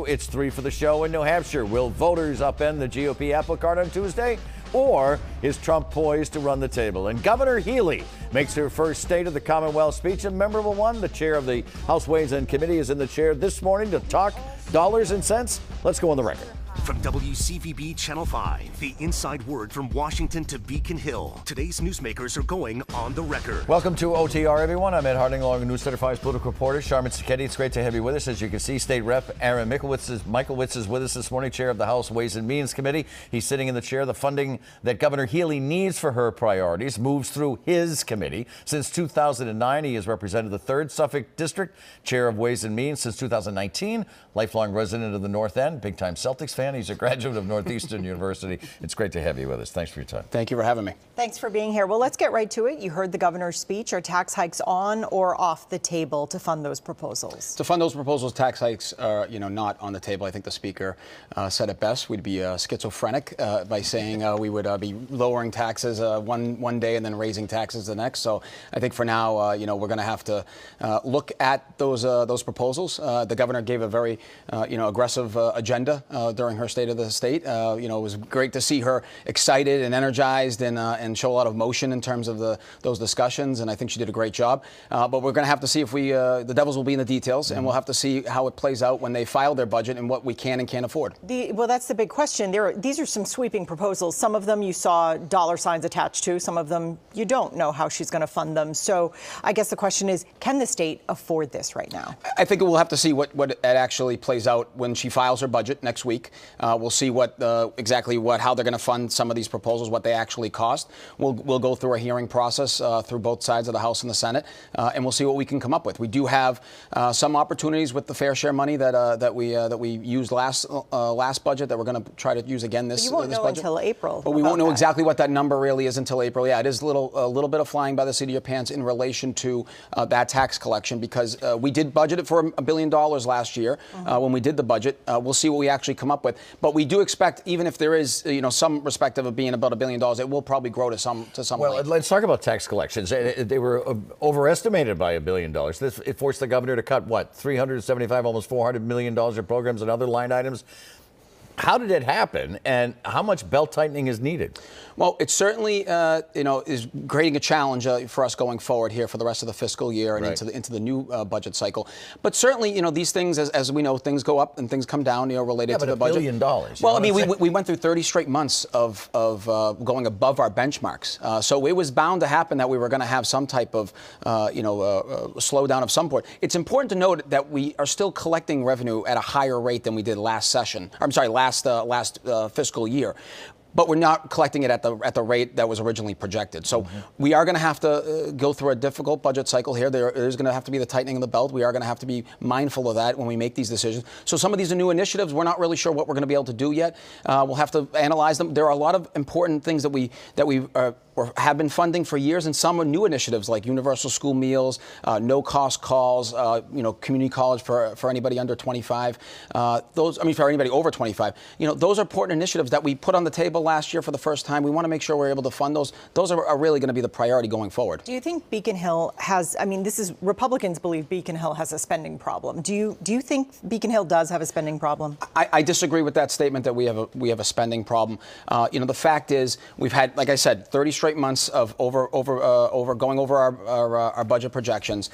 It's 3 for the show in New Hampshire. Will voters upend the GOP apple cart on Tuesday? Or is Trump poised to run the table? And Governor Healey makes her first State of the Commonwealth speech, a memorable one. The chair of the House Ways and Committee is in the chair this morning to talk dollars and cents. Let's go on the record. From WCVB Channel 5, the inside word from Washington to Beacon Hill. Today's newsmakers are going on the record. Welcome to OTR, everyone. I'm Ed Harding, along with Newsletter 5's political reporter, Sharman Cicchetti. It's great to have you with us. As you can see, State Rep Aaron Michaelwitz is with us this morning, chair of the House Ways and Means Committee. He's sitting in the chair. The funding that Governor Healey needs for her priorities moves through his committee. Since 2009, he has represented the 3rd Suffolk District, chair of Ways and Means since 2019, lifelong resident of the North End, big-time Celtics fan. He's a graduate of Northeastern University. It's great to have you with us. Thanks for your time. Thank you for having me. Thanks for being here. Well, let's get right to it. You heard the governor's speech. Are tax hikes on or off the table to fund those proposals? To fund those proposals, tax hikes are, not on the table. I think the speaker said it best. We'd be schizophrenic by saying we would be lowering taxes one day and then raising taxes the next. So I think for now, we're going to have to look at those proposals. The governor gave a very aggressive agenda during her State of the State. It was great to see her excited and energized and show a lot of motion in terms of those discussions. And I think she did a great job. But we're going to have to see if the devils will be in the details, and we'll have to see how it plays out when they file their budget and what we can and can't afford. Well, that's the big question. These are some sweeping proposals. Some of them you saw dollar signs attached to. Some of them you don't know how she's going to fund them. So I guess the question is, can the state afford this right now? I think we'll have to see what it actually plays out when she files her budget next week. We'll see how they're going to fund some of these proposals, what they actually cost. We'll go through a hearing process through both sides of the House and the Senate, and we'll see what we can come up with. We do have some opportunities with the fair share money that we used last budget that we're going to try to use again this budget. But you won't know until April. But we won't know exactly what that number really is until April. Yeah, it is a little bit of flying by the seat of your pants in relation to that tax collection, because we did budget it for $1 billion last year when we did the budget. We'll see what we actually come up with. But we do expect, even if there is some respect of it being about $1 billion, it will probably grow to some. Well, let's talk about tax collections. They were overestimated by $1 billion. It forced the governor to cut $375, almost $400 million of programs and other line items. How did it happen, and how much belt tightening is needed? Well, it certainly, is creating a challenge for us going forward here for the rest of the fiscal year and into the new budget cycle. But certainly, these things, as we know, things go up and things come down, related to the budget. $1 billion. Well, I mean, we went through 30 straight months of going above our benchmarks. So it was bound to happen that we were going to have some type of, slowdown of some sort. It's important to note that we are still collecting revenue at a higher rate than we did last fiscal year. But we're not collecting it at the rate that was originally projected. So we are going to have to go through a difficult budget cycle here. There is going to have to be the tightening of the belt. We are going to have to be mindful of that when we make these decisions. So some of these are new initiatives. We're not really sure what we're going to be able to do yet. We'll have to analyze them. There are a lot of important things that we or have been funding for years, and some are new initiatives like universal school meals, no-cost calls, community college for anybody under 25. For anybody over 25. Those are important initiatives that we put on the table last year for the first time. We want to make sure we're able to fund those. Those are really going to be the priority going forward. Do you think Beacon Hill has? Republicans believe Beacon Hill has a spending problem. Do you think Beacon Hill does have a spending problem? I disagree with that statement that we have a spending problem. The fact is we've had, like I said, 30 straight months of going over our budget projections.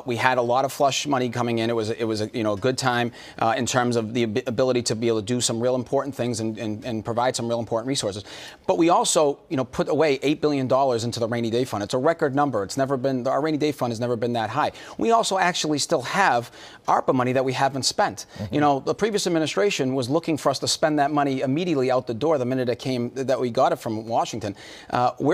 We had a lot of flush money coming in. It was a good time in terms of the ability to be able to do some real important things and provide some real important resources. But we also put away $8 billion into the rainy day fund. It's a record number. Our rainy day fund has never been that high. We also actually still have ARPA money that we haven't spent. The previous administration was looking for us to spend that money immediately out the door the minute that we got it from Washington.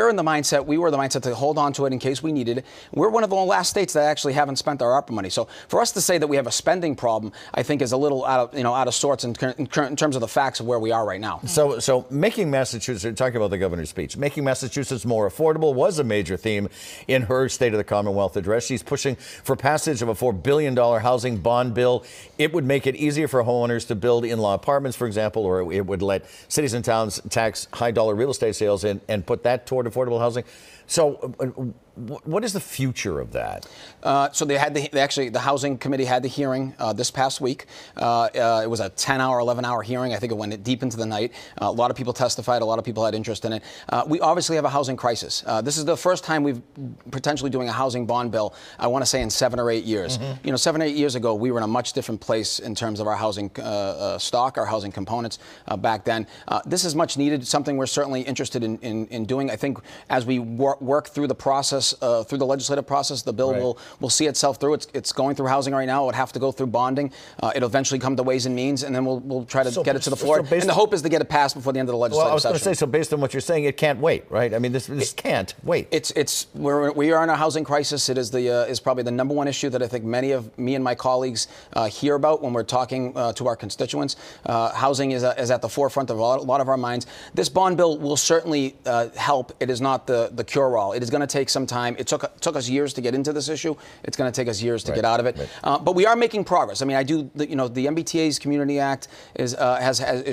We were the mindset to hold on to it in case we needed it. We're one of the last states that actually haven't spent our ARPA money. So for us to say that we have a spending problem, I think is a little out of sorts in terms of the facts of where we are right now. So making Massachusetts, talking about the governor's speech, making Massachusetts more affordable was a major theme in her State of the Commonwealth address. She's pushing for passage of a $4 billion housing bond bill. It would make it easier for homeowners to build in-law apartments, for example, or it would let cities and towns tax high-dollar real estate sales and put that toward affordable housing. So what is the future of that? So they had the Housing Committee had the hearing this past week. It was a 10-hour, 11-hour hearing. I think it went deep into the night. A lot of people testified. A lot of people had interest in it. We obviously have a housing crisis. This is the first time we've potentially doing a housing bond bill, I want to say in 7 or 8 years. You know, 7 or 8 years ago, we were in a much different place in terms of our housing stock, our housing components back then. This is much needed, something we're certainly interested in doing. I think as we work through the process, through the legislative process, the bill will see itself through. It's going through housing right now. It would have to go through bonding. It'll eventually come to Ways and Means, and then we'll try to get it to the floor. And the hope is to get it passed before the end of the legislative session. Well, I was going to say, so based on what you're saying, it can't wait, right? I mean, this can't wait. We are in a housing crisis. It is probably the number one issue that I think many of me and my colleagues hear about when we're talking to our constituents. Housing is at the forefront of a lot of our minds. This bond bill will certainly help. It is not the cure-all. It is going to take some time. It took us years to get into this issue. It's going to take us years to get out of it. But we are making progress. I mean, the MBTA's Community Act is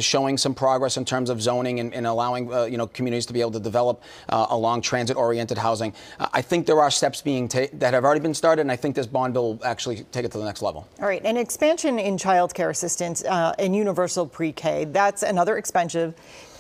showing some progress in terms of zoning and allowing communities to be able to develop along transit-oriented housing. I think there are steps that have already been started, and I think this bond bill will actually take it to the next level. All right, an expansion in child care assistance and universal pre-K. That's another expensive,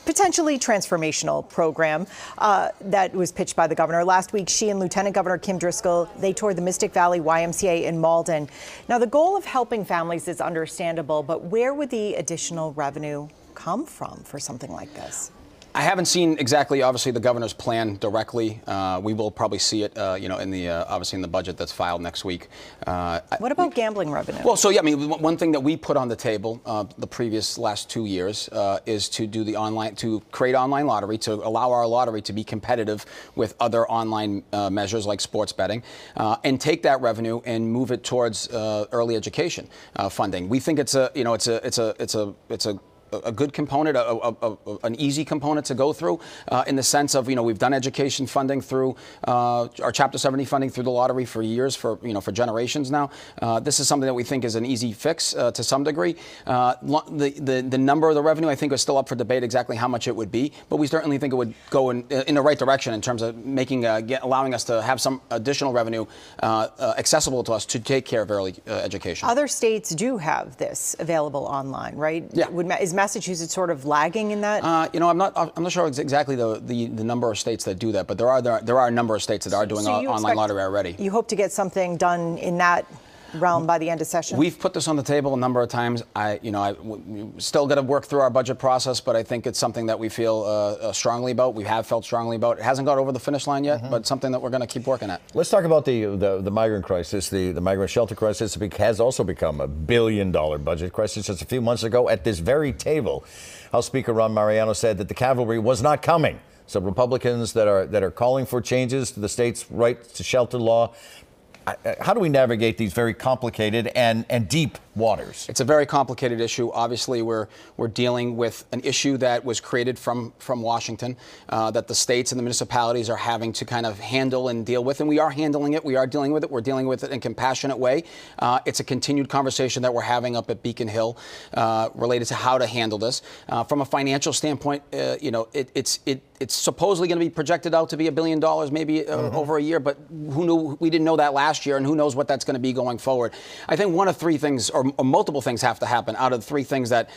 potentially transformational program that was pitched by the governor. Last week, she and Lieutenant Governor Kim Driscoll, they toured the Mystic Valley YMCA in Malden. Now, the goal of helping families is understandable, but where would the additional revenue come from for something like this? I haven't seen exactly, obviously, the governor's plan directly. We will probably see it, obviously in the budget that's filed next week. What about gambling revenue? Well, so yeah, I mean, one thing that we put on the table the last 2 years is to create online lottery, to allow our lottery to be competitive with other online measures like sports betting, and take that revenue and move it towards early education funding. We think it's a good component, an easy component to go through in the sense of, we've done education funding through our Chapter 70 funding through the lottery for years, for generations now. This is something that we think is an easy fix to some degree. The number of the revenue, I think, is still up for debate exactly how much it would be, but we certainly think it would go in the right direction in terms of allowing us to have some additional revenue accessible to us to take care of early education. Other states do have this available online, right? Yeah. Is Massachusetts sort of lagging in that? I'm not sure exactly the number of states that do that, but there are a number of states that are doing online lottery already. You hope to get something done in that realm by the end of session? We've put this on the table a number of times. We still got to work through our budget process, but I think it's something that we feel strongly about. We have felt strongly about. It hasn't got over the finish line yet, but something that we're going to keep working at. Let's talk about the migrant crisis. The migrant shelter crisis has also become a $1 billion budget crisis. Just a few months ago at this very table, House Speaker Ron Mariano said that the cavalry was not coming. So Republicans that are calling for changes to the state's right to shelter law. How do we navigate these very complicated and deep waters? It's a very complicated issue. Obviously, we're dealing with an issue that was created from Washington, that the states and the municipalities are having to kind of handle and deal with, and we are handling it. We are dealing with it. We're dealing with it in a compassionate way. It's a continued conversation that we're having up at Beacon Hill related to how to handle this. From a financial standpoint, it's supposedly going to be projected out to be $1 billion, maybe over a year, but who knew? We didn't know that last year, and who knows what that's going to be going forward. I think one of three things, or multiple things, have to happen out of the three things that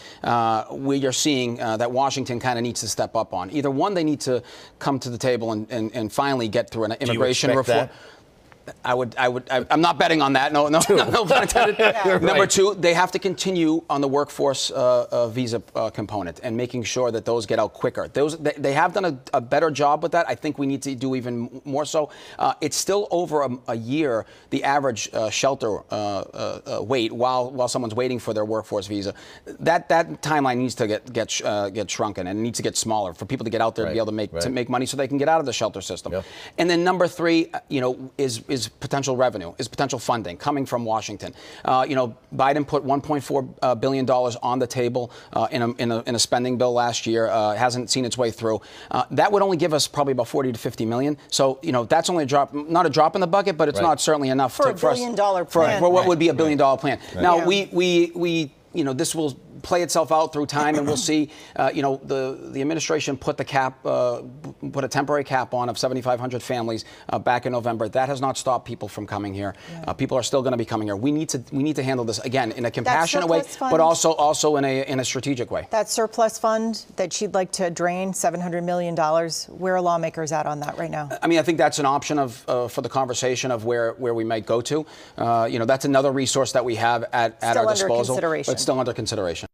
we are seeing that Washington kind of needs to step up on. Either one, they need to come to the table and finally get through an immigration reform. That? I'm not betting on that. No pun intended. Yeah. Number two, they have to continue on the workforce visa component and making sure that those get out quicker. They have done a better job with that. I think we need to do even more so. It's still over a year, the average shelter wait while someone's waiting for their workforce visa. That timeline needs to get shrunken, and it needs to get smaller for people to get out there to be able to make money so they can get out of the shelter system. Yep. And then number three, is potential revenue, is potential funding coming from Washington. Biden put $1.4 billion on the table in a spending bill last year. Hasn't seen its way through. That would only give us probably about 40 to 50 million. So that's only not a drop in the bucket, but it's not certainly enough for $1 billion plan. For what would be a $1 billion plan. Right. Now we this will play itself out through time, and we'll see. The administration put the cap, put a temporary cap on of 7,500 families back in November. That has not stopped people from coming here. Yeah. People are still going to be coming here. We need to handle this again in a compassionate way, but also in a strategic way. That surplus fund that she'd like to drain, $700 million. Where are lawmakers at on that right now? I mean, I think that's an option for the conversation of where we might go to. That's another resource that we have at our disposal. Still under consideration. But still under consideration.